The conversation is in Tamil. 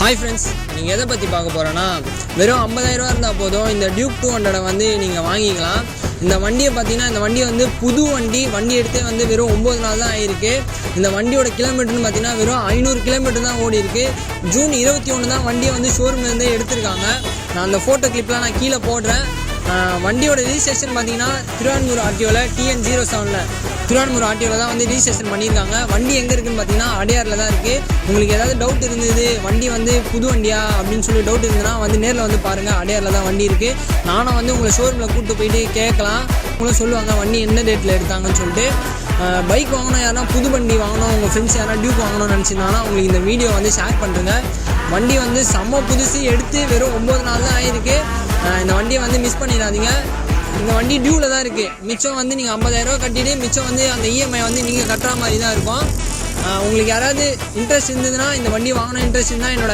ஹாய் ஃப்ரெண்ட்ஸ், நீங்கள் எதை பற்றி பார்க்க போகிறோன்னா, வெறும் 50,000 இருந்தால் போதும் இந்த டியூக் 200 வந்து நீங்கள் வாங்கிக்கலாம். இந்த வண்டியை பார்த்தீங்கன்னா, இந்த வண்டி வந்து புது வண்டி எடுத்தே வந்து வெறும் 9 நாள் தான் ஆகிருக்கு. இந்த வண்டியோட கிலோமீட்டர்னு பார்த்தீங்கன்னா வெறும் 500 கிலோமீட்டர் தான் ஓடி இருக்கு. ஜூன் 21 தான் வண்டியை வந்து ஷோரூம்லேருந்தே எடுத்திருக்காங்க. நான் அந்த ஃபோட்டோ கிளிப்லாம் நான் கீழே போடுறேன். வண்டியோட ரிஜிஸ்ட்ரேஷன் பார்த்தீங்கன்னா திருவான்மூர் ஆர்டிஓவில் TN07 திருவான்மூர் ஆர்டிஓவில் தான் வந்து ரிஜிஸ்ட்ரேஷன் பண்ணியிருக்காங்க. வண்டி எங்கே இருக்குதுன்னு பார்த்தீங்கன்னா அடையாரில் தான் இருக்குது. உங்களுக்கு ஏதாவது டவுட் இருந்தது, வண்டி வந்து புது வண்டியா அப்படின்னு சொல்லி டவுட் இருந்ததுன்னா வந்து நேரில் வந்து பாருங்கள். அடையாரில் தான் வண்டி இருக்குது. நானும் வந்து உங்களை ஷோரூமில் கூப்பிட்டு போயிட்டு கேட்கலாம். உங்களும் சொல்லுவாங்க வண்டி என்ன டேட்டில் எடுத்தாங்கன்னு சொல்லிட்டு. பைக் வாங்கணும், யாருன்னா புது வண்டி வாங்கணும், உங்கள் ஃப்ரெண்ட்ஸ் யாரா டியூக் வாங்கணும்னு நினச்சிருந்தாங்கன்னா உங்களுக்கு இந்த வீடியோ வந்து ஷேர் பண்ணுறேங்க. வண்டி வந்து செம்ம புதுசு, எடுத்து வெறும் 9 நாள் தான் ஆகிருக்கு. இந்த வண்டியை வந்து மிஸ் பண்ணிடாதீங்க. இந்த வண்டி டியூவில் தான் இருக்குது. மிச்சம் வந்து நீங்கள் 50,000 கட்டிட்டு மிச்சம் வந்து அந்த இஎம்ஐ வந்து நீங்கள் கட்டுற மாதிரி தான் இருக்கும். உங்களுக்கு யாராவது இன்ட்ரெஸ்ட் இருந்ததுன்னா, இந்த வண்டி வாங்கணும் இன்ட்ரெஸ்ட் இருந்தால் என்னோட